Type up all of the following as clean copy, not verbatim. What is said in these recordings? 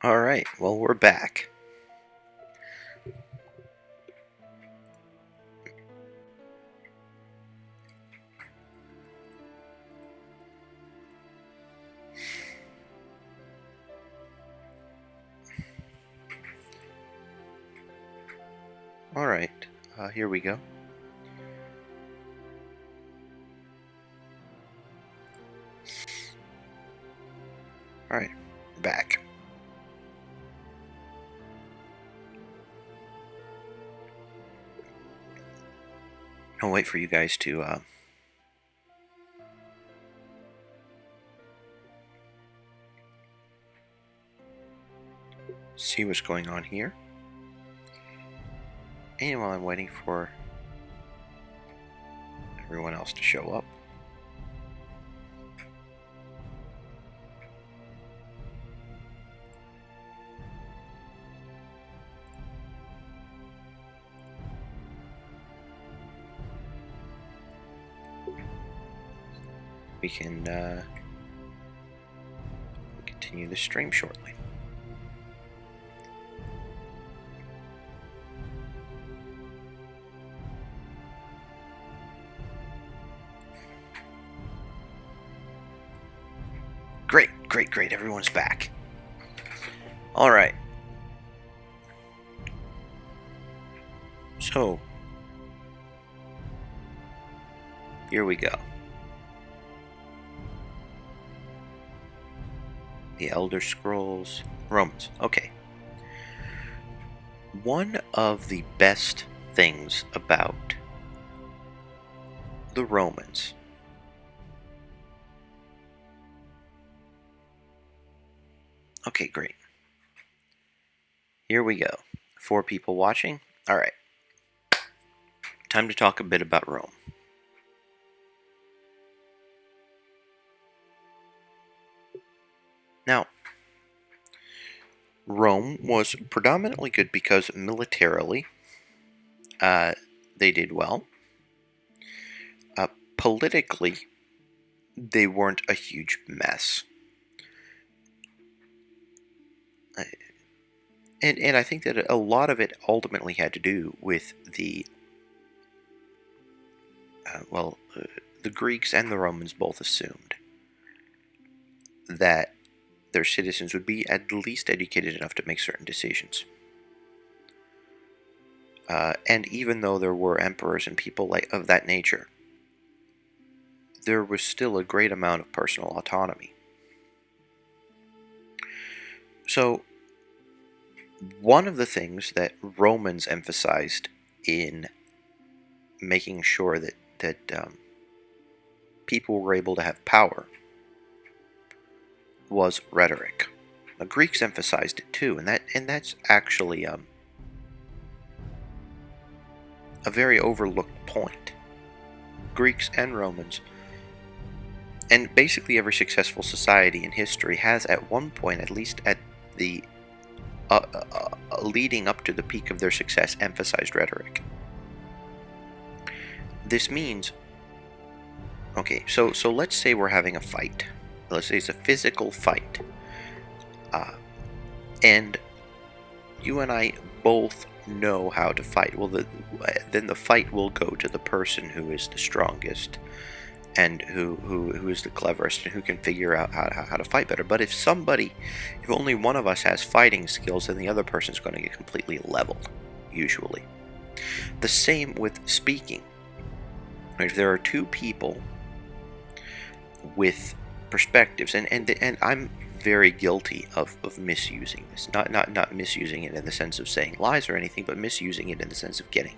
Alright, well, we're back. Alright, here we go. Alright, back. I'll wait for you guys to see what's going on here. And while I'm waiting for everyone else to show up, we can continue the stream shortly. Great, everyone's back. Alright. So, here we go. The Elder Scrolls, Romans. Okay. One of the best things about the Romans Okay, great. Here we go. 4 people watching. Alright. Time to talk a bit about Rome. Now, Rome was predominantly good because militarily they did well. Politically, they weren't a huge mess. And I think that a lot of it ultimately had to do with the Greeks and the Romans both assumed that their citizens would be at least educated enough to make certain decisions. And even though there were emperors and people of that nature, there was still a great amount of personal autonomy. So, one of the things that Romans emphasized in making sure that people were able to have power was rhetoric. The Greeks emphasized it too, and that's actually a very overlooked point. Greeks and Romans, and basically every successful society in history has at one point, at least at the leading up to the peak of their success, emphasized rhetoric. This means, okay, so let's say we're having a fight. Let's say it's a physical fight. And you and I both know how to fight. Well, then the fight will go to the person who is the strongest and who is the cleverest and who can figure out how to fight better. But if only one of us has fighting skills, then the other person is going to get completely leveled, usually. The same with speaking. If there are 2 people with perspectives, and I'm very guilty of misusing this, not misusing it in the sense of saying lies or anything, but misusing it in the sense of getting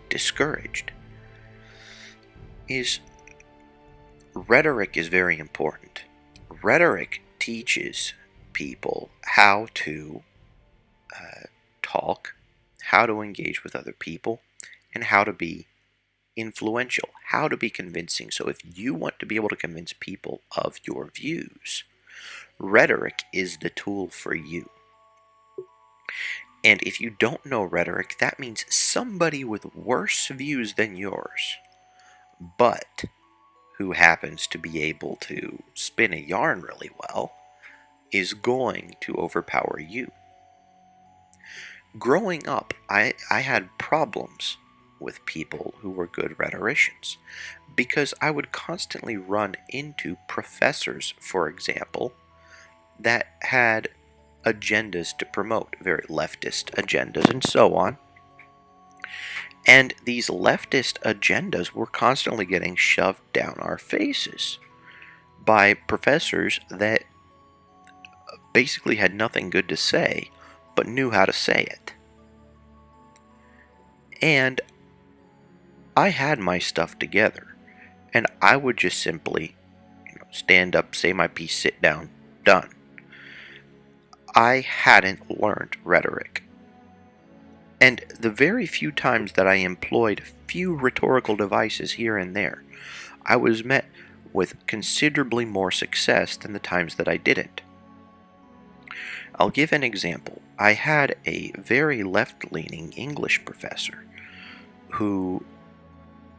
discouraged, is rhetoric is very important. Rhetoric teaches people how to talk, how to engage with other people, and how to be influential, how to be convincing. So if you want to be able to convince people of your views, rhetoric is the tool for you. And if you don't know rhetoric, that means somebody with worse views than yours, but who happens to be able to spin a yarn really well, is going to overpower you. Growing up, I had problems with people who were good rhetoricians because I would constantly run into professors, for example, that had agendas to promote, very leftist agendas and so on. And these leftist agendas were constantly getting shoved down our faces by professors that basically had nothing good to say, but knew how to say it. And I had my stuff together, and I would just simply, stand up, say my piece, sit down, done. I hadn't learned rhetoric. And the very few times that I employed a few rhetorical devices here and there, I was met with considerably more success than the times that I didn't. I'll give an example. I had a very left-leaning English professor who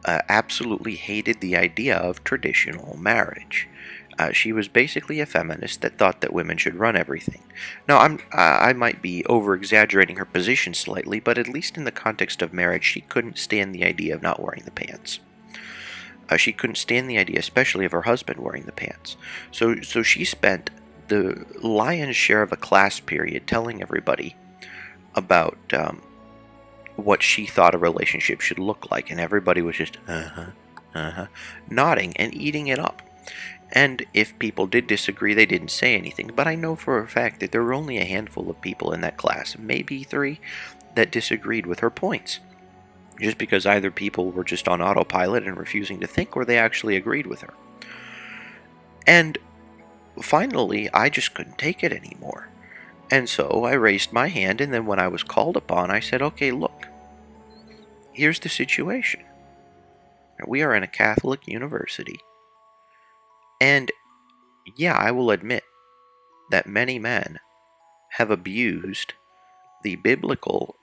absolutely hated the idea of traditional marriage. She was basically a feminist that thought that women should run everything. Now, I might be over-exaggerating her position slightly, but at least in the context of marriage, she couldn't stand the idea of not wearing the pants. She couldn't stand the idea, especially of her husband wearing the pants. So she spent the lion's share of a class period telling everybody about what she thought a relationship should look like, and everybody was just nodding and eating it up. And if people did disagree, they didn't say anything, but I know for a fact that there were only a handful of people in that class, maybe 3, that disagreed with her points, just because either people were just on autopilot and refusing to think, or they actually agreed with her. And finally, I just couldn't take it anymore. And so I raised my hand, and then when I was called upon, I said, okay, look, here's the situation. We are in a Catholic university, and yeah, I will admit that many men have abused the biblical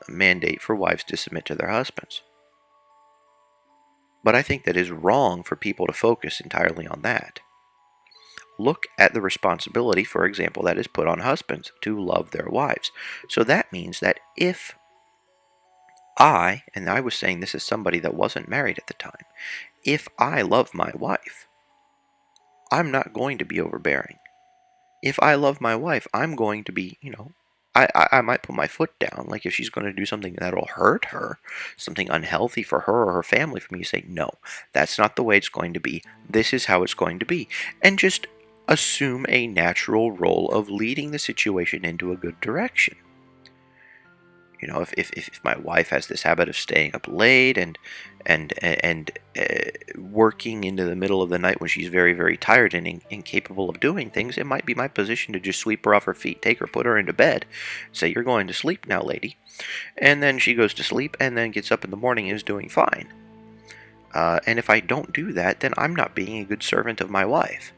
mandate for wives to submit to their husbands. But I think that is wrong for people to focus entirely on that. Look at the responsibility, for example, that is put on husbands to love their wives. So that means that if and I was saying this as somebody that wasn't married at the time, if I love my wife, I'm not going to be overbearing. If I love my wife, I'm going to be, I might put my foot down. Like if she's going to do something that'll hurt her, something unhealthy for her or her family, for me to say, no, that's not the way it's going to be. This is how it's going to be. And just assume a natural role of leading the situation into a good direction. If my wife has this habit of staying up late and working into the middle of the night when she's very, very tired and incapable of doing things, it might be my position to just sweep her off her feet, take her, put her into bed, say, you're going to sleep now, lady. And then she goes to sleep and then gets up in the morning and is doing fine. And if I don't do that, then I'm not being a good servant of my wife.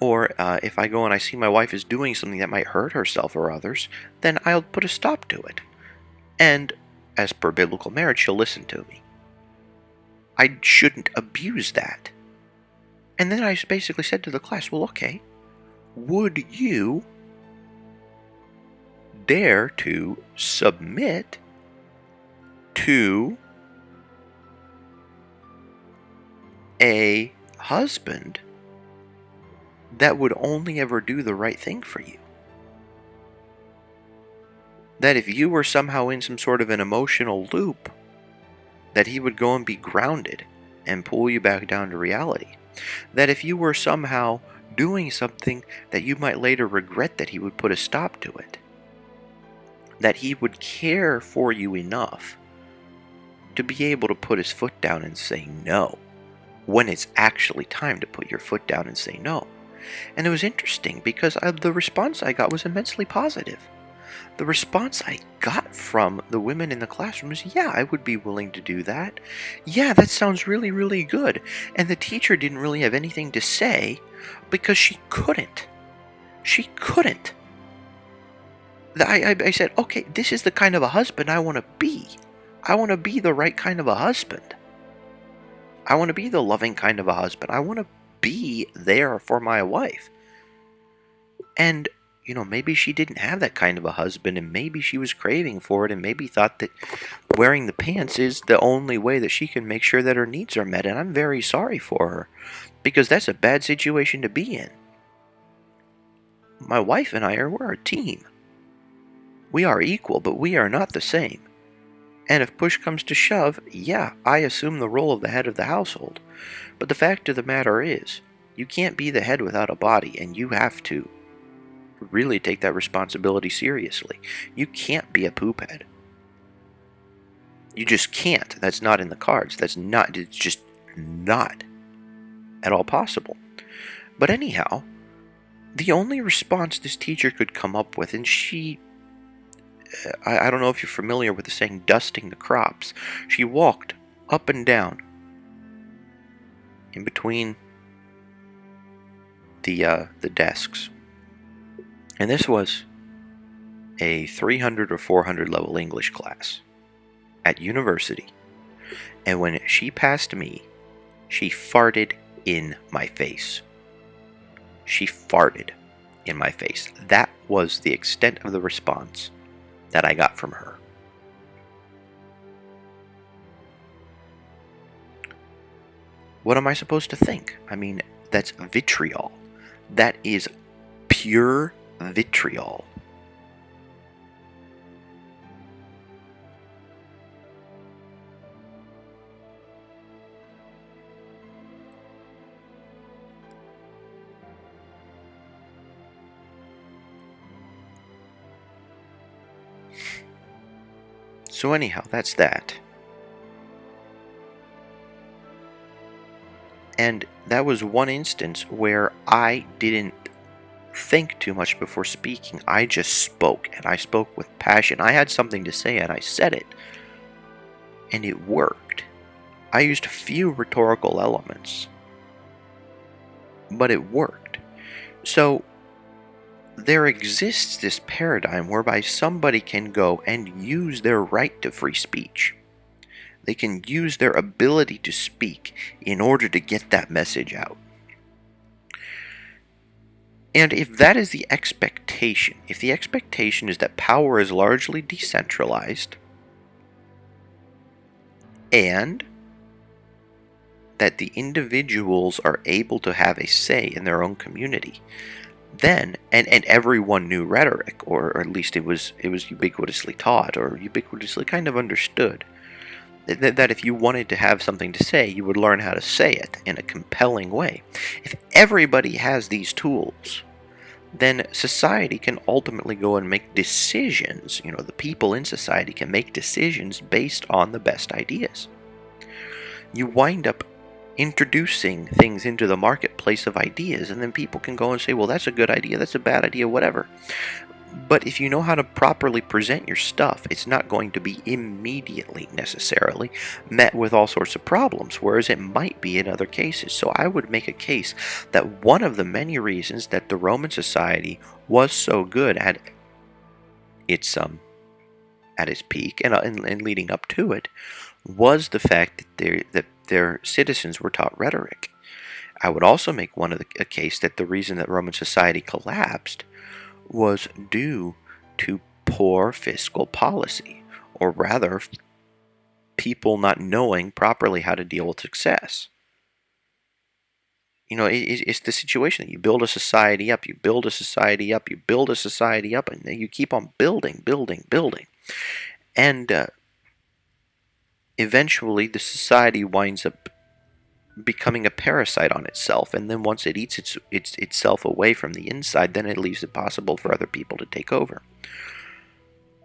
Or if I go and I see my wife is doing something that might hurt herself or others, then I'll put a stop to it. And as per biblical marriage, she'll listen to me. I shouldn't abuse that. And then I basically said to the class, well, okay, would you dare to submit to a husband that would only ever do the right thing for you? That if you were somehow in some sort of an emotional loop, that he would go and be grounded and pull you back down to reality. That if you were somehow doing something that you might later regret, that he would put a stop to it. That he would care for you enough to be able to put his foot down and say no, when it's actually time to put your foot down and say no. And it was interesting because the response I got was immensely positive. The response I got from the women in the classroom was, yeah, I would be willing to do that. Yeah, that sounds really, really good. And the teacher didn't really have anything to say because she couldn't. She couldn't. I said, okay, this is the kind of a husband I want to be. I want to be the right kind of a husband. I want to be the loving kind of a husband. I want to be there for my wife. And, maybe she didn't have that kind of a husband, and maybe she was craving for it, and maybe thought that wearing the pants is the only way that she can make sure that her needs are met, and I'm very sorry for her, because that's a bad situation to be in. My wife and we're a team. We are equal, but we are not the same. And if push comes to shove, yeah, I assume the role of the head of the household. But the fact of the matter is, you can't be the head without a body, and you have to really take that responsibility seriously. You can't be a poop head. You just can't. That's not in the cards. It's just not at all possible. But anyhow, the only response this teacher could come up with, and I don't know if you're familiar with the saying, dusting the crops. She walked up and down in between the desks. And this was a 300 or 400 level English class at university. And when she passed me, she farted in my face. She farted in my face. That was the extent of the response that I got from her. What am I supposed to think? I mean, that's vitriol. That is pure vitriol. So anyhow, that's that. And that was one instance where I didn't think too much before speaking. I just spoke, and I spoke with passion. I had something to say, and I said it. And it worked. I used few rhetorical elements, but it worked. So there exists this paradigm whereby somebody can go and use their right to free speech. They can use their ability to speak in order to get that message out. And if that is the expectation, if the expectation is that power is largely decentralized, and that the individuals are able to have a say in their own community, then, and everyone knew rhetoric, or at least it was ubiquitously taught, or ubiquitously kind of understood, that if you wanted to have something to say, you would learn how to say it in a compelling way. If everybody has these tools, then society can ultimately go and make decisions. The people in society can make decisions based on the best ideas. You wind up introducing things into the marketplace of ideas, and then people can go and say, well, that's a good idea, that's a bad idea, whatever. But if you know how to properly present your stuff, it's not going to be immediately necessarily met with all sorts of problems, whereas it might be in other cases. So I would make a case that one of the many reasons that the Roman society was so good at its peak and leading up to it was the fact that their citizens were taught rhetoric. I would also make a case that the reason that Roman society collapsed was due to poor fiscal policy, or rather, people not knowing properly how to deal with success. It's the situation that you build a society up, you build a society up, you build a society up, and you keep on building. And eventually the society winds up becoming a parasite on itself, and then once it eats itself away from the inside, then it leaves it possible for other people to take over.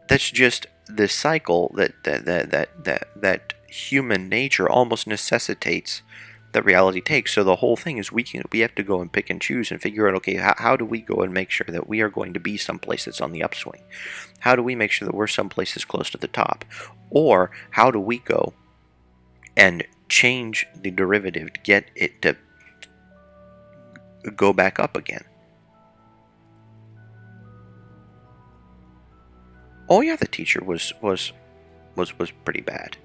That's just the cycle that human nature almost necessitates that reality takes. So the whole thing is we have to go and pick and choose and figure out, okay, how do we go and make sure that we are going to be someplace that's on the upswing? How do we make sure that we're someplace that's close to the top? Or how do we go and change the derivative to get it to go back up again? Oh yeah, the teacher was pretty bad.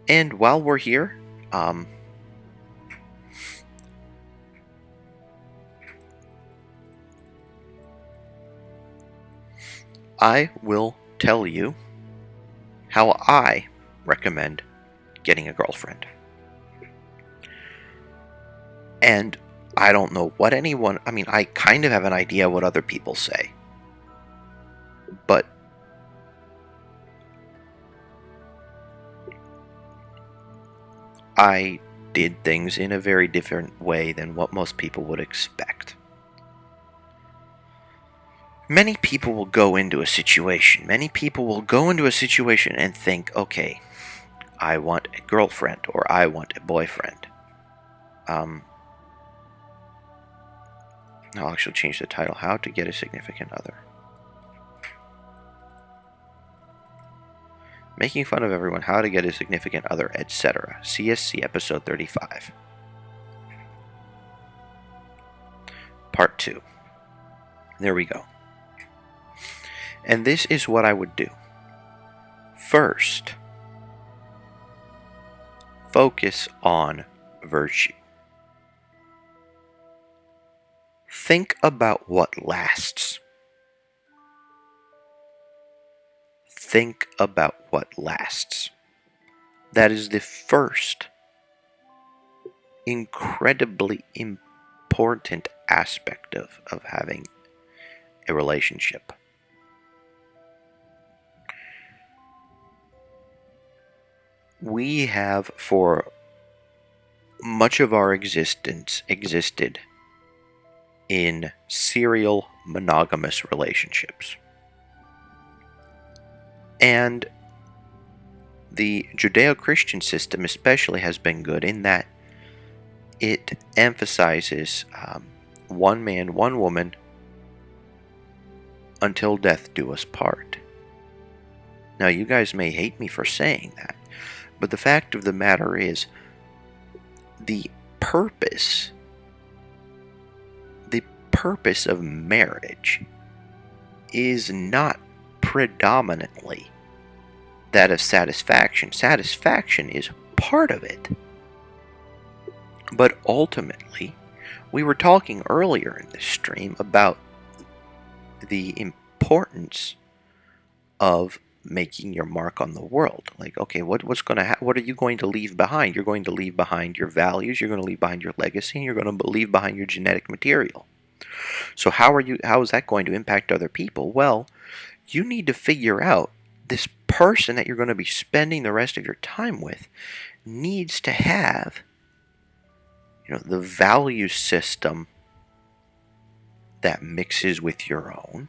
And while we're here, I will tell you how I recommend getting a girlfriend. And I don't know what anyone, I mean, I kind of have an idea what other people say. But I did things in a very different way than what most people would expect. Many people will go into a situation. And think, okay, I want a girlfriend or I want a boyfriend. I'll actually change the title, How to Get a Significant Other. Making fun of everyone, how to get a significant other, etc. CSC episode 35. Part 2. There we go. And this is what I would do. First, focus on virtue. Think about what lasts. Think about what lasts. That is the first incredibly important aspect of having a relationship. We have, for much of our existence, existed in serial monogamous relationships. And the Judeo-Christian system especially has been good in that it emphasizes one man, one woman, until death do us part. Now, you guys may hate me for saying that, but the fact of the matter is, the purpose of marriage is not predominantly that of satisfaction. Satisfaction is part of it. But ultimately, we were talking earlier in this stream about the importance of making your mark on the world. Like, okay, what's going to what are you going to leave behind? You're going to leave behind your values, you're going to leave behind your legacy, and you're going to leave behind your genetic material. So how is that going to impact other people? Well, you need to figure out this person that you're going to be spending the rest of your time with needs to have, the value system that mixes with your own,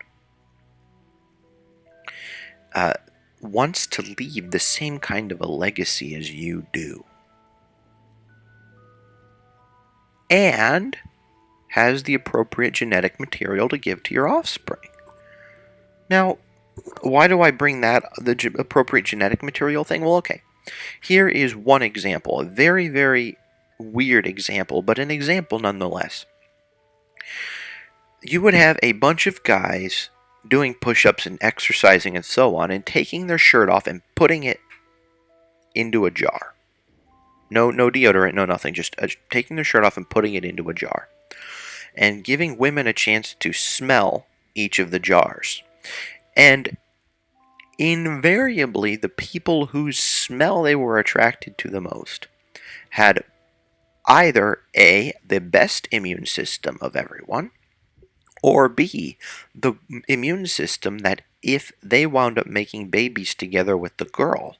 wants to leave the same kind of a legacy as you do, and has the appropriate genetic material to give to your offspring. Now, why do I bring the appropriate genetic material thing? Well, okay. Here is one example, a very, very weird example, but an example nonetheless. You would have a bunch of guys doing push-ups and exercising and so on, and taking their shirt off and putting it into a jar. No deodorant, no nothing, just taking their shirt off and putting it into a jar. And giving women a chance to smell each of the jars. And invariably, the people whose smell they were attracted to the most had either A, the best immune system of everyone, or B, the immune system that if they wound up making babies together with the girl,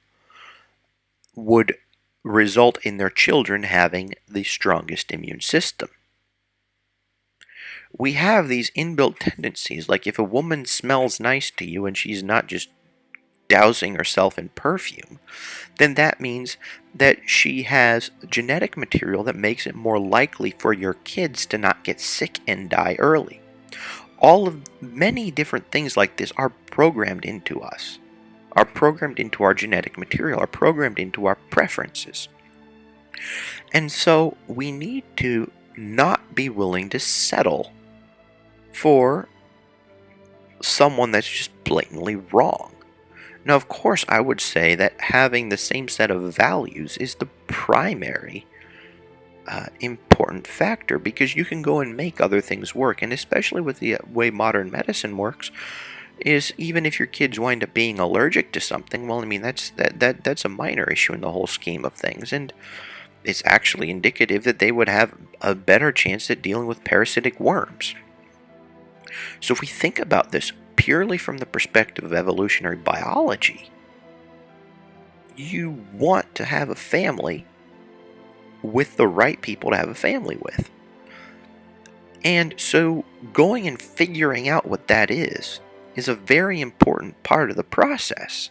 would result in their children having the strongest immune system. We have these inbuilt tendencies, like if a woman smells nice to you and she's not just dousing herself in perfume, then that means that she has genetic material that makes it more likely for your kids to not get sick and die early. Many different things like this are programmed into us, are programmed into our genetic material, are programmed into our preferences. And so we need to not be willing to settle for someone that's just blatantly wrong. Now, of course, I would say that having the same set of values is the primary important factor, because you can go and make other things work, and especially with the way modern medicine works, is even if your kids wind up being allergic to something, well, I mean, that's a minor issue in the whole scheme of things, and it's actually indicative that they would have a better chance at dealing with parasitic worms. So if we think about this purely from the perspective of evolutionary biology, you want to have a family with the right people to have a family with. And so going and figuring out what that is a very important part of the process.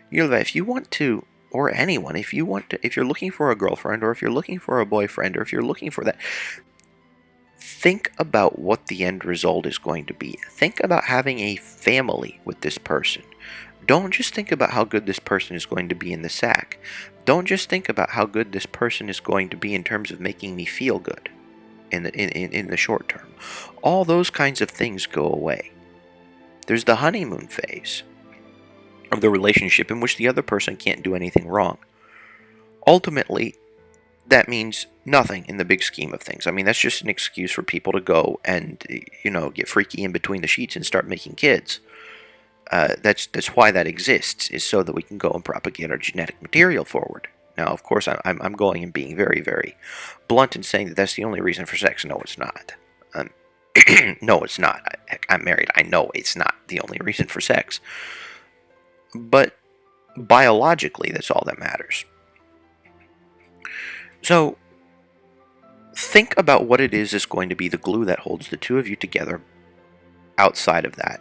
You know, if you want to, or anyone, if you're looking for a girlfriend, or if you're looking for a boyfriend, or if you're looking for that, think about what the end result is going to be. Think about having a family with this person. Don't just think about how good this person is going to be in the sack. Don't just think about how good this person is going to be in terms of making me feel good in the short term. All those kinds of things go away. There's the honeymoon phase of the relationship in which the other person can't do anything wrong. Ultimately, that means nothing in the big scheme of things. I mean, that's just an excuse for people to go and, get freaky in between the sheets and start making kids. That's why that exists, is so that we can go and propagate our genetic material forward. Now, of course, I'm going and being very, very blunt in saying that that's the only reason for sex. No, it's not. No, it's not. I'm married. I know it's not the only reason for sex. But biologically, that's all that matters. So, think about what it is going to be the glue that holds the two of you together outside of that.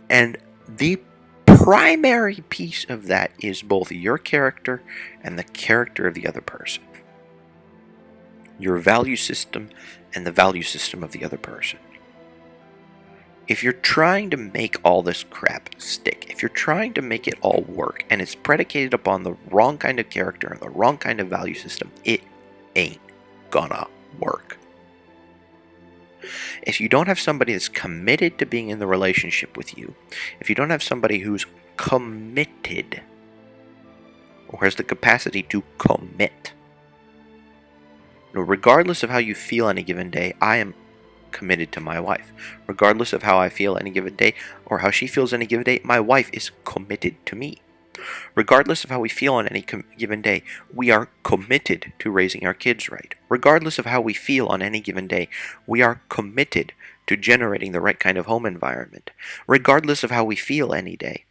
And the primary piece of that is both your character and the character of the other person. Your value system and the value system of the other person. If you're trying to make all this crap stick, if you're trying to make it all work, and it's predicated upon the wrong kind of character and the wrong kind of value system, it ain't gonna work. If you don't have somebody that's committed to being in the relationship with you, if you don't have somebody who's committed, or has the capacity to commit, regardless of how you feel any given day, I am committed to my wife. Regardless of how I feel any given day, or how she feels any given day, my wife is committed to me. Regardless of how we feel on any given day, we are committed to raising our kids right. Regardless of how we feel on any given day, we are committed to generating the right kind of home environment. Regardless of how we feel any day,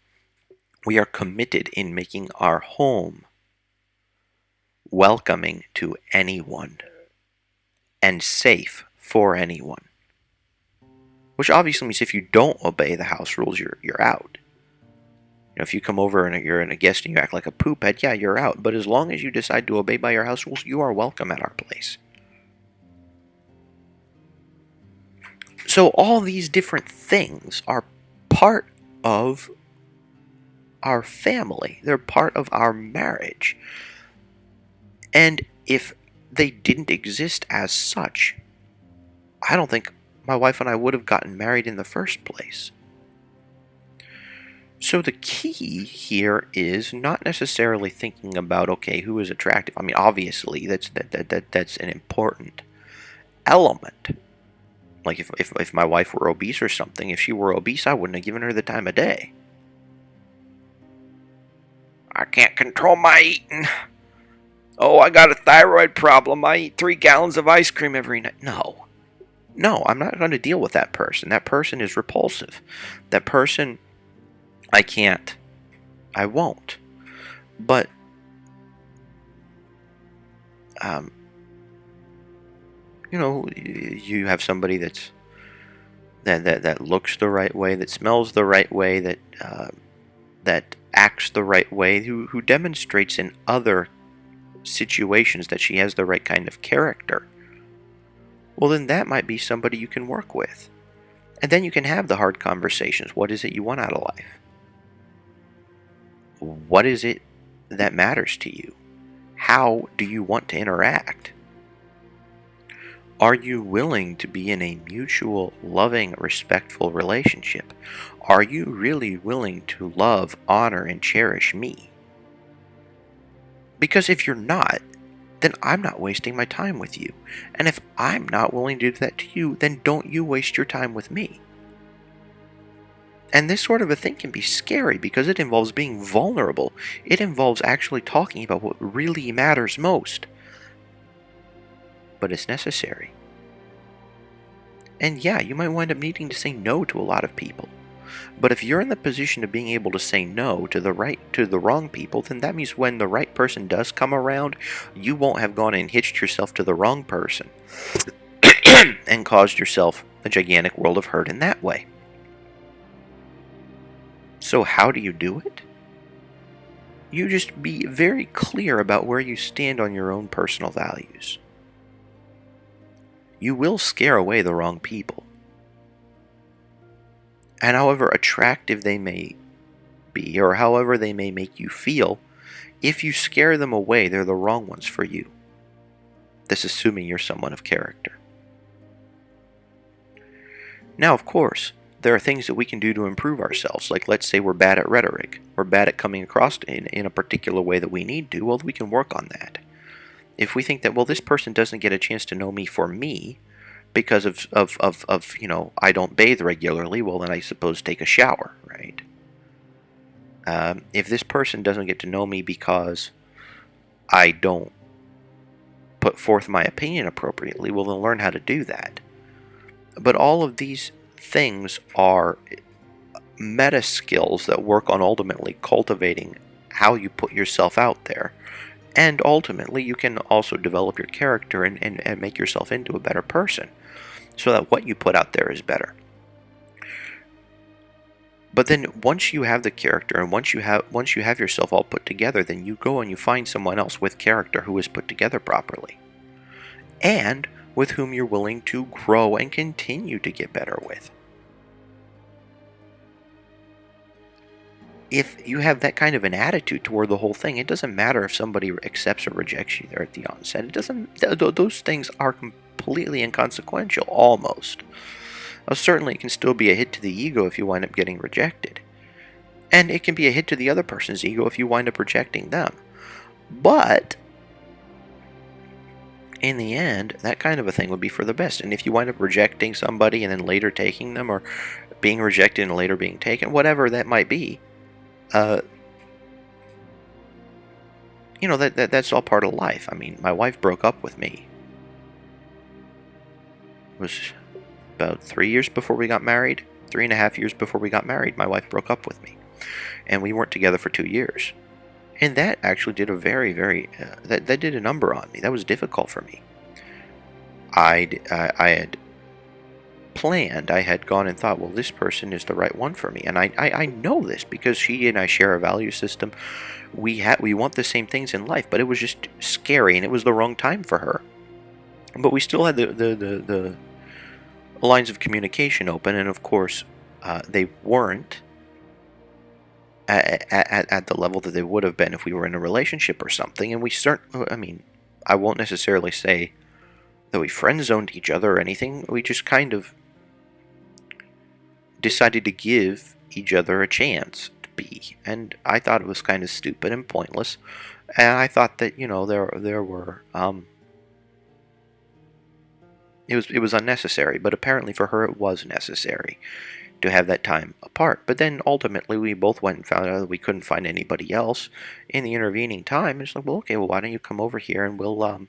we are committed in making our home welcoming to anyone and safe for anyone. Which obviously means if you don't obey the house rules, you're out. If you come over and you're a guest and you act like a poop head, yeah, you're out. But as long as you decide to obey by your house rules, you are welcome at our place. So all these different things are part of our family. They're part of our marriage. And if they didn't exist as such, I don't think my wife and I would have gotten married in the first place. So the key here is not necessarily thinking about, okay, who is attractive. I mean, obviously, that's an important element. Like if my wife were obese or something, if she were obese, I wouldn't have given her the time of day. I can't control my eating. Oh, I got a thyroid problem. I eat 3 gallons of ice cream every night. No, I'm not going to deal with that person. That person is repulsive. That person, I can't. I won't. But, you have somebody that looks the right way, that smells the right way, that acts the right way, who demonstrates in other situations that she has the right kind of character. Well, then that might be somebody you can work with. And then you can have the hard conversations. What is it you want out of life? What is it that matters to you? How do you want to interact? Are you willing to be in a mutual, loving, respectful relationship? Are you really willing to love, honor, and cherish me? Because if you're not, then I'm not wasting my time with you. And if I'm not willing to do that to you, then don't you waste your time with me. And this sort of a thing can be scary because it involves being vulnerable. It involves actually talking about what really matters most. But it's necessary. And yeah, you might wind up needing to say no to a lot of people. But if you're in the position of being able to say no to the wrong people, then that means when the right person does come around, you won't have gone and hitched yourself to the wrong person and caused yourself a gigantic world of hurt in that way. So how do you do it? You just be very clear about where you stand on your own personal values. You will scare away the wrong people. And however attractive they may be, or however they may make you feel, if you scare them away, they're the wrong ones for you. This assuming you're someone of character. Now, of course, there are things that we can do to improve ourselves. Like, let's say we're bad at rhetoric. We're bad at coming across in a particular way that we need to. Well, we can work on that. If we think that, well, this person doesn't get a chance to know me for me because of I don't bathe regularly, well, then I suppose take a shower, right? If this person doesn't get to know me because I don't put forth my opinion appropriately, well, then learn how to do that. But all of these things are meta skills that work on ultimately cultivating how you put yourself out there. And ultimately, you can also develop your character and make yourself into a better person so that what you put out there is better. But then once you have the character and once you have yourself all put together, then you go and you find someone else with character who is put together properly. And with whom you're willing to grow and continue to get better with. If you have that kind of an attitude toward the whole thing, it doesn't matter if somebody accepts or rejects you there at the onset. It doesn't. Those things are completely inconsequential, almost. Certainly, it can still be a hit to the ego if you wind up getting rejected, and it can be a hit to the other person's ego if you wind up rejecting them. But in the end, that kind of a thing would be for the best. And if you wind up rejecting somebody and then later taking them, or being rejected and later being taken, whatever that might be, that's all part of life. I mean, my wife broke up with me. It was about 3 years before we got married. 3.5 years before we got married, my wife broke up with me. And we weren't together for 2 years. And that actually did a very, very, that did a number on me. That was difficult for me. I had planned, I had gone and thought, well, this person is the right one for me. And I know this because she and I share a value system. We want the same things in life, but it was just scary and it was the wrong time for her. But we still had the lines of communication open, and of course, they weren't at the level that they would have been if we were in a relationship or something. And I won't necessarily say that we friend zoned each other or anything. We just kind of decided to give each other a chance to be. And I thought it was kind of stupid and pointless. And I thought that, there were it was unnecessary, but apparently for her it was necessary to have that time apart. But then ultimately we both went and found out that we couldn't find anybody else in the intervening time. It's like, well, okay, well, why don't you come over here and we'll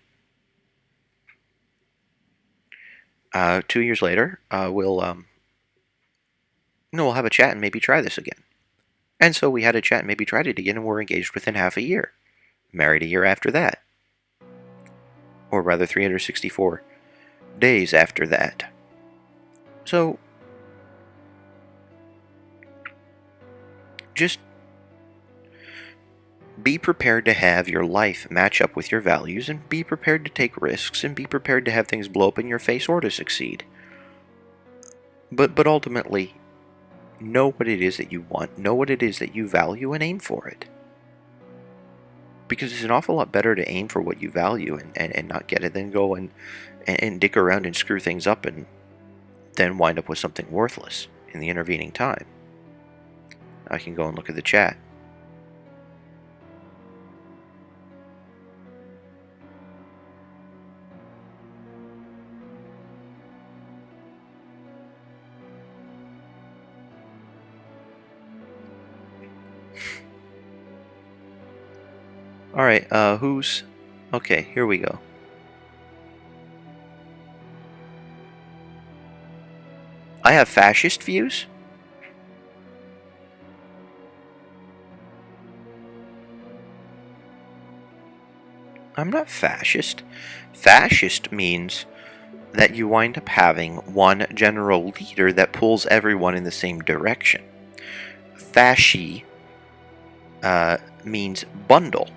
2 years later, we'll have a chat and maybe try this again. And so we had a chat and maybe tried it again, and we're engaged within half a year. Married a year after that. Or rather, 364 days after that. So, just be prepared to have your life match up with your values, and be prepared to take risks, and be prepared to have things blow up in your face or to succeed. But ultimately, know what it is that you want, know what it is that you value, and aim for it. Because it's an awful lot better to aim for what you value and not get it than go and dick around and screw things up and then wind up with something worthless in the intervening time. I can go and look at the chat. Alright, who's... Okay, here we go. I have fascist views? I'm not fascist. Fascist means that you wind up having one general leader that pulls everyone in the same direction. Fasci means bundle,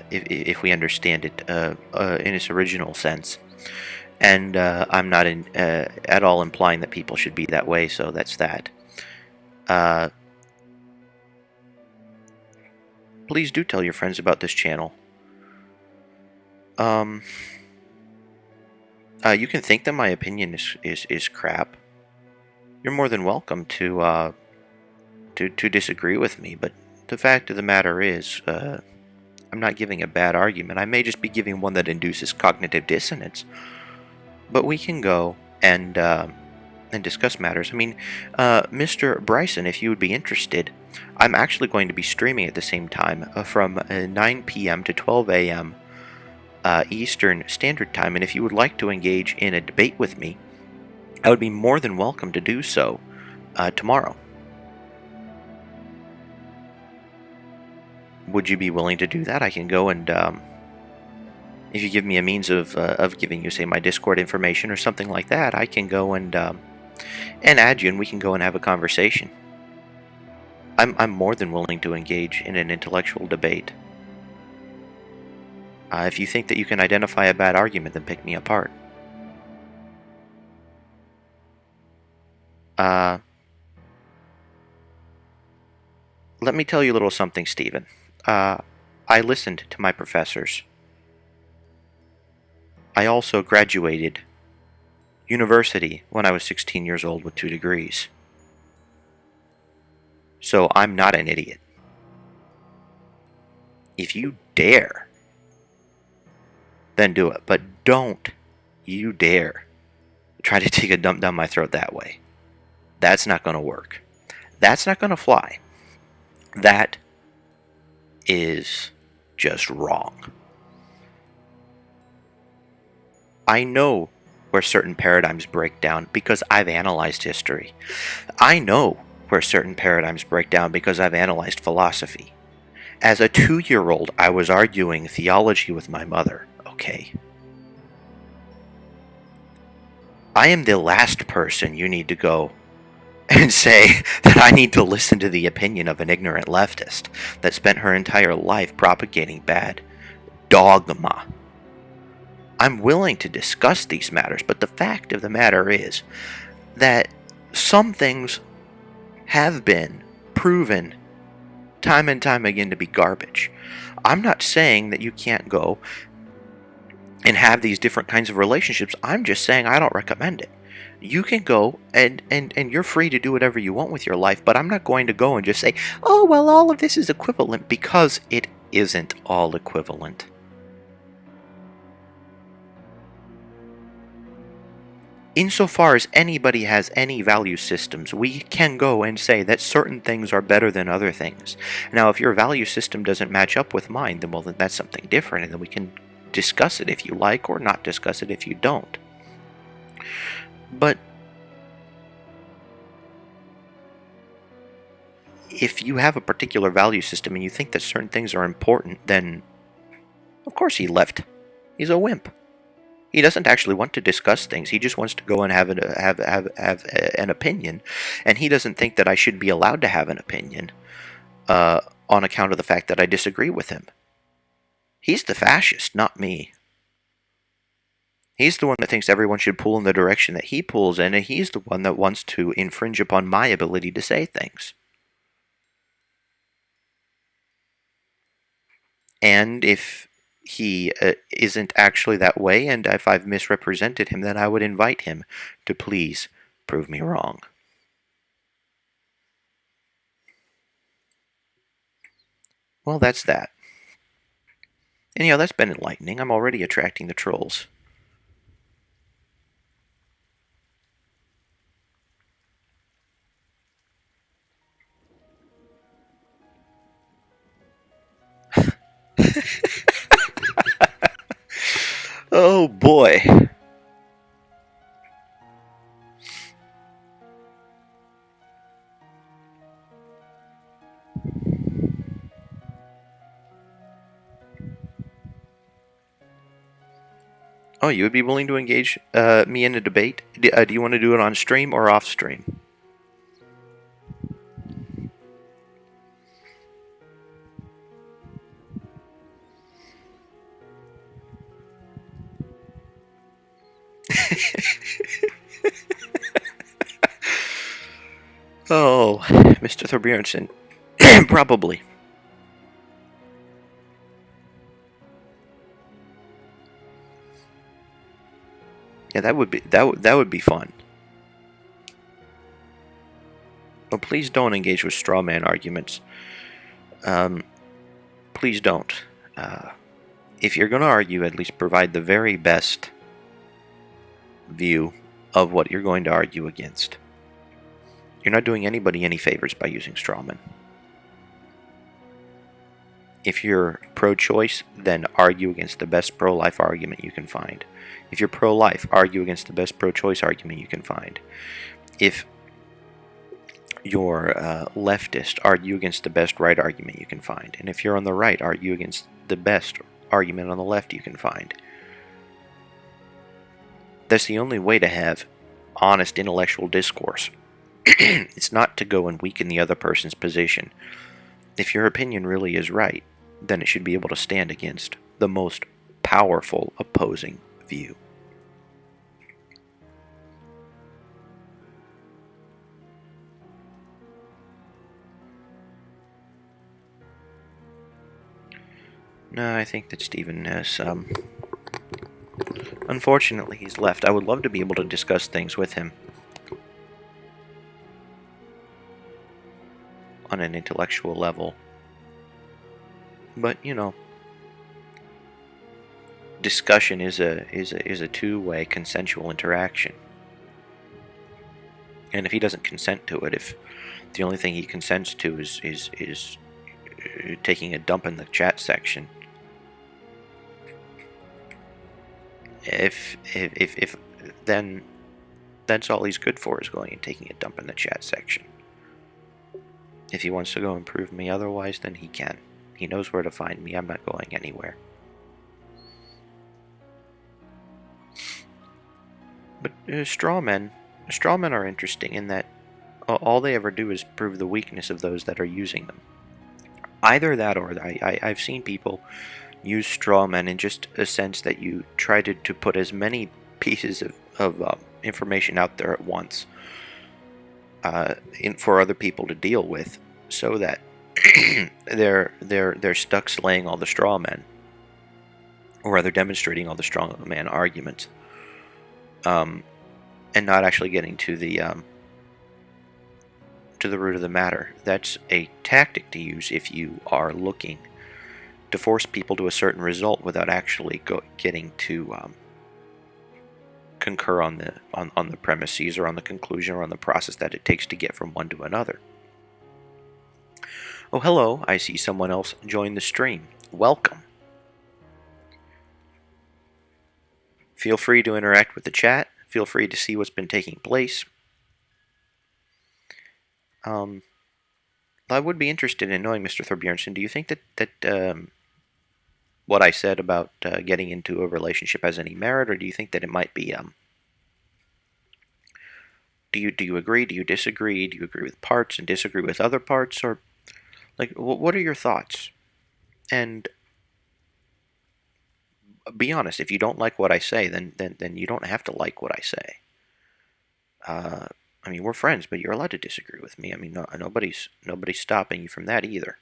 if we understand it in its original sense. And I'm not at all implying that people should be that way, so that's that. Uh, please do tell your friends about this channel. Um, you can think that my opinion is crap. You're more than welcome to disagree with me, but the fact of the matter is, I'm not giving a bad argument. I may just be giving one that induces cognitive dissonance. But we can go and discuss matters. I mean, Mr. Bryson, if you would be interested, I'm actually going to be streaming at the same time from 9 p.m. to 12 a.m. Eastern Standard Time, and if you would like to engage in a debate with me, I would be more than welcome to do so tomorrow. Would you be willing to do that? I can go and, if you give me a means of giving you, say, my Discord information or something like that, I can go and add you, and we can go and have a conversation. I'm more than willing to engage in an intellectual debate. If you think that you can identify a bad argument, then pick me apart. Let me tell you a little something, Stephen. I listened to my professors. I also graduated university when I was 16 years old with 2 degrees. So I'm not an idiot. If you dare, then do it. But don't you dare try to take a dump down my throat that way. That's not going to work. That's not going to fly. That is just wrong. I know where certain paradigms break down because I've analyzed history. I know where certain paradigms break down because I've analyzed philosophy. As a 2-year-old, I was arguing theology with my mother, okay? I am the last person you need to go and say that I need to listen to the opinion of an ignorant leftist that spent her entire life propagating bad dogma. I'm willing to discuss these matters, but the fact of the matter is that some things have been proven time and time again to be garbage. I'm not saying that you can't go and have these different kinds of relationships. I'm just saying I don't recommend it. You can go and you're free to do whatever you want with your life, but I'm not going to go and just say, oh, well, all of this is equivalent, because it isn't all equivalent. Insofar as anybody has any value systems, we can go and say that certain things are better than other things. Now, if your value system doesn't match up with mine, then, well, then that's something different, and then we can discuss it if you like, or not discuss it if you don't. But if you have a particular value system and you think that certain things are important, then of course he left. He's a wimp. He doesn't actually want to discuss things. He just wants to go and have an opinion, and he doesn't think that I should be allowed to have an opinion on account of the fact that I disagree with him. He's the fascist, not me. He's the one that thinks everyone should pull in the direction that he pulls in, and he's the one that wants to infringe upon my ability to say things. And if he isn't actually that way, and if I've misrepresented him, then I would invite him to please prove me wrong. Well, that's that. Anyhow, that's been enlightening. I'm already attracting the trolls. Oh boy. Oh, you would be willing to engage me in a debate? Do you want to do it on stream or off stream? Oh, Mr. Thorbjornsen, probably. Yeah, that would be fun. But please don't engage with straw man arguments. Um, please don't. Uh, if you're going to argue, at least provide the very best view of what you're going to argue against. You're not doing anybody any favors by using strawmen. If you're pro-choice, then argue against the best pro-life argument you can find. If you're pro-life, argue against the best pro-choice argument you can find. If you're leftist, argue against the best right argument you can find. And if you're on the right, argue against the best argument on the left you can find. That's the only way to have honest intellectual discourse. It's not to go and weaken the other person's position. If your opinion really is right, then it should be able to stand against the most powerful opposing view. No, I think that Stephen has, unfortunately he's left. I would love to be able to discuss things with him on an intellectual level. But, you know, discussion is a two-way consensual interaction. And if he doesn't consent to it, if the only thing he consents to is taking a dump in the chat section, if then that's all he's good for, is going and taking a dump in the chat section. If he wants to go and prove me otherwise, then he can. He knows where to find me. I'm not going anywhere. But strawmen are interesting in that all they ever do is prove the weakness of those that are using them. Either that, or I've seen people use strawmen in just a sense that you try to put as many pieces of information out there at once for other people to deal with, so that they're stuck slaying all the straw men, or rather demonstrating all the straw man arguments, and not actually getting to the root of the matter. That's a tactic to use if you are looking to force people to a certain result without actually getting to concur on the premises, or on the conclusion, or on the process that it takes to get from one to another. Oh, hello, I see someone else join the stream. Welcome. Feel free to interact with the chat. Feel free to see what's been taking place. I would be interested in knowing, Mr. Thorbjornsen, do you think that what I said about getting into a relationship has any merit, or do you think that it might be do you agree? Do you disagree? Do you agree with parts and disagree with other parts, or like what are your thoughts? And be honest. If you don't like what I say, then you don't have to like what I say. I mean, we're friends, but you're allowed to disagree with me. I mean, nobody's stopping you from that either.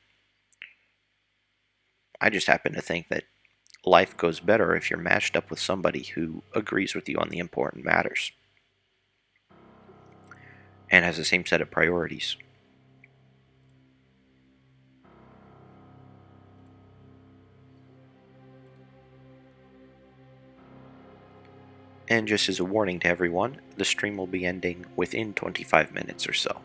I just happen to think that life goes better if you're matched up with somebody who agrees with you on the important matters and has the same set of priorities. And just as a warning to everyone, the stream will be ending within 25 minutes or so.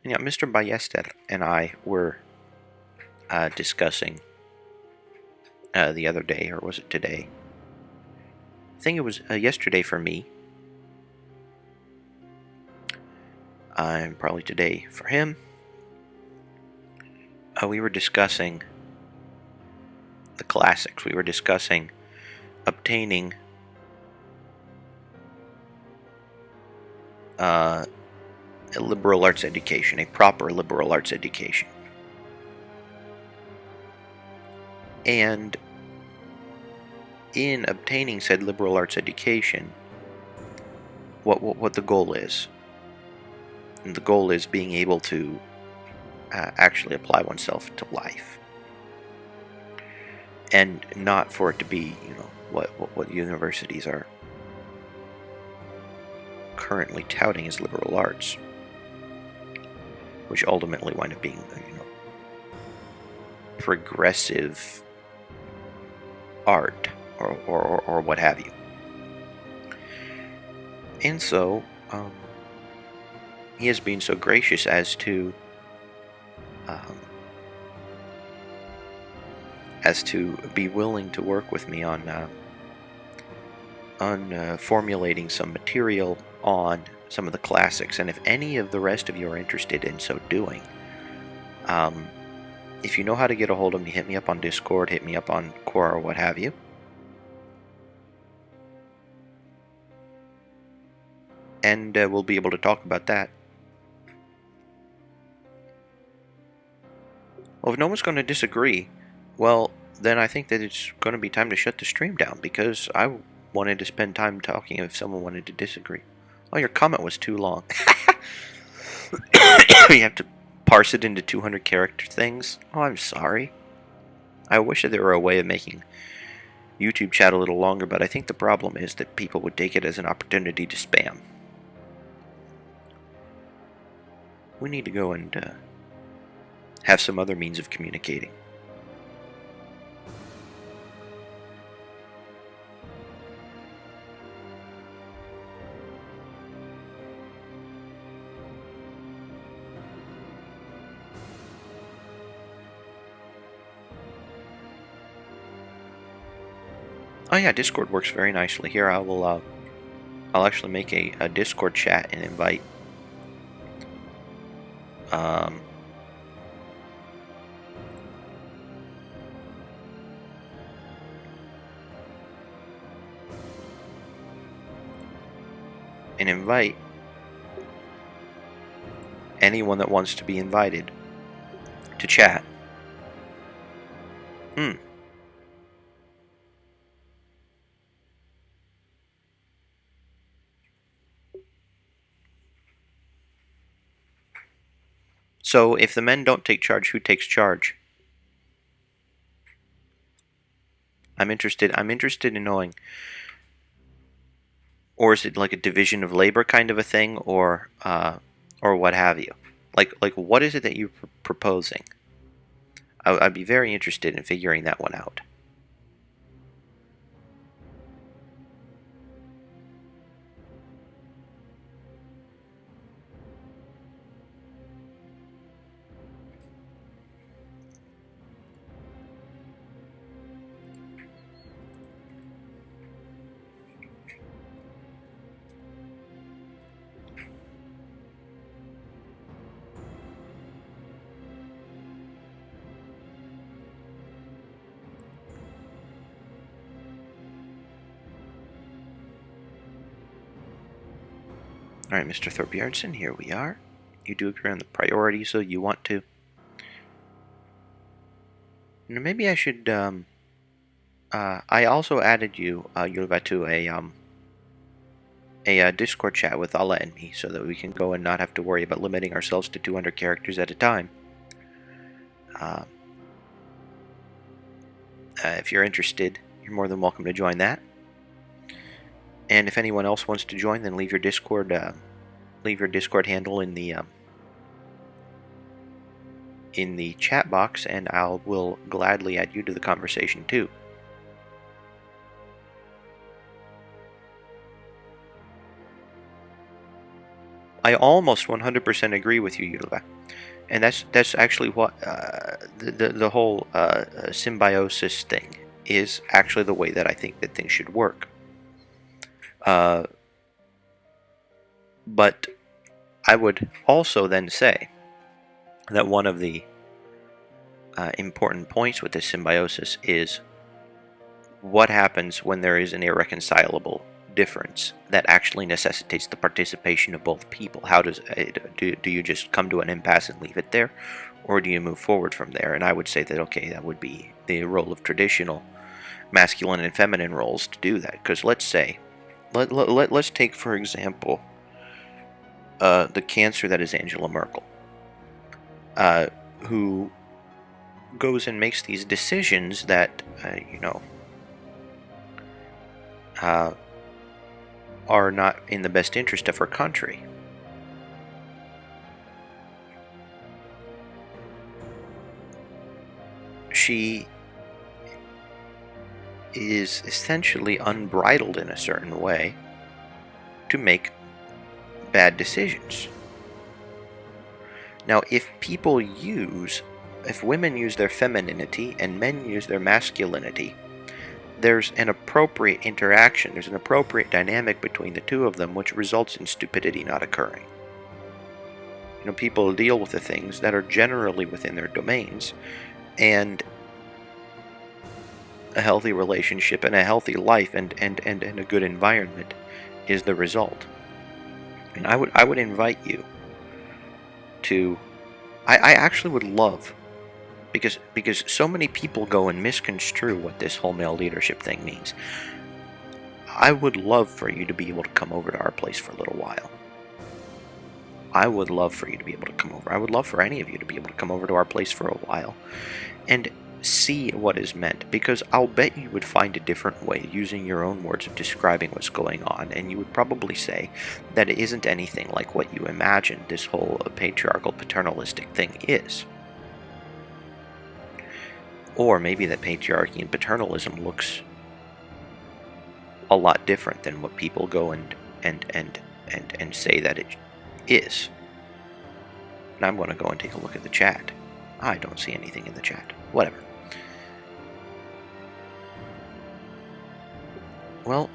Mr. Ballester and I were discussing the other day, or was it today? I think it was yesterday for me, and probably today for him. We were discussing the classics. We were discussing obtaining a liberal arts education, a proper liberal arts education. And in obtaining said liberal arts education, what the goal is. And the goal is being able to actually apply oneself to life, and not for it to be, what universities are currently touting as liberal arts, which ultimately wind up being, progressive art or what have you. And so, he has been so gracious as to be willing to work with me on formulating some material on some of the classics. And if any of the rest of you are interested in so doing, if you know how to get a hold of me, hit me up on Discord, hit me up on Quora, or what have you. And we'll be able to talk about that. Well, if no one's going to disagree, well, then I think that it's going to be time to shut the stream down, because I wanted to spend time talking if someone wanted to disagree. Oh, your comment was too long. You have to parse it into 200 character things? Oh, I'm sorry. I wish that there were a way of making YouTube chat a little longer, but I think the problem is that people would take it as an opportunity to spam. We need to go and have some other means of communicating. Oh yeah, Discord works very nicely. Here, I'll actually make a Discord chat and invite anyone that wants to be invited to chat. So, if the men don't take charge, who takes charge? I'm interested in knowing. Or is it like a division of labor kind of a thing, or what have you? Like what is it that you're proposing? I'd be very interested in figuring that one out. Alright, Mr. Thorbjornsson, here we are. You do agree on the priority, so you want to. Maybe I should, I also added you, Yulva, to a Discord chat with Allah and me, so that we can go and not have to worry about limiting ourselves to 200 characters at a time. If you're interested, you're more than welcome to join that. And if anyone else wants to join, then leave your Discord handle in the chat box, and will gladly add you to the conversation too. I almost 100% agree with you, Yulva. And that's actually what the whole symbiosis thing is actually the way that I think that things should work. But I would also then say that one of the important points with this symbiosis is what happens when there is an irreconcilable difference that actually necessitates the participation of both people. How does do you just come to an impasse and leave it there, or do you move forward from there? And I would say that, okay, that would be the role of traditional masculine and feminine roles to do that. Because let's say, let's take for example the cancer that is Angela Merkel, who goes and makes these decisions that are not in the best interest of her country. She is essentially unbridled in a certain way to make bad decisions. Now, if women use their femininity and men use their masculinity, there's an appropriate interaction, there's an appropriate dynamic between the two of them, which results in stupidity not occurring. People deal with the things that are generally within their domains, and a healthy relationship and a healthy life and a good environment is the result. And I would invite you to, I actually would love, because so many people go and misconstrue what this whole male leadership thing means. I would love for you to be able to come over to our place for a little while. I would love for you to be able to come over. I would love for any of you to be able to come over to our place for a while and see what is meant, because I'll bet you would find a different way, using your own words of describing what's going on, and you would probably say that it isn't anything like what you imagine this whole patriarchal paternalistic thing is. Or maybe that patriarchy and paternalism looks a lot different than what people go and say that it is. And I'm going to go and take a look at the chat. I don't see anything in the chat. Whatever. Well,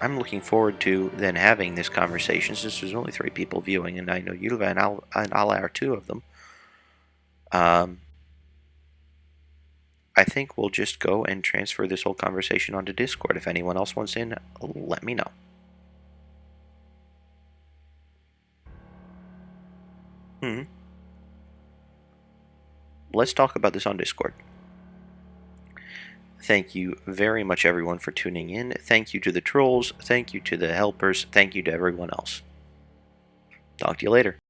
I'm looking forward to then having this conversation, since there's only 3 people viewing, and I know Yulva and I'll are 2 of them. I think we'll just go and transfer this whole conversation onto Discord. If anyone else wants in, let me know. Let's talk about this on Discord. Thank you very much, everyone, for tuning in. Thank you to the trolls. Thank you to the helpers. Thank you to everyone else. Talk to you later.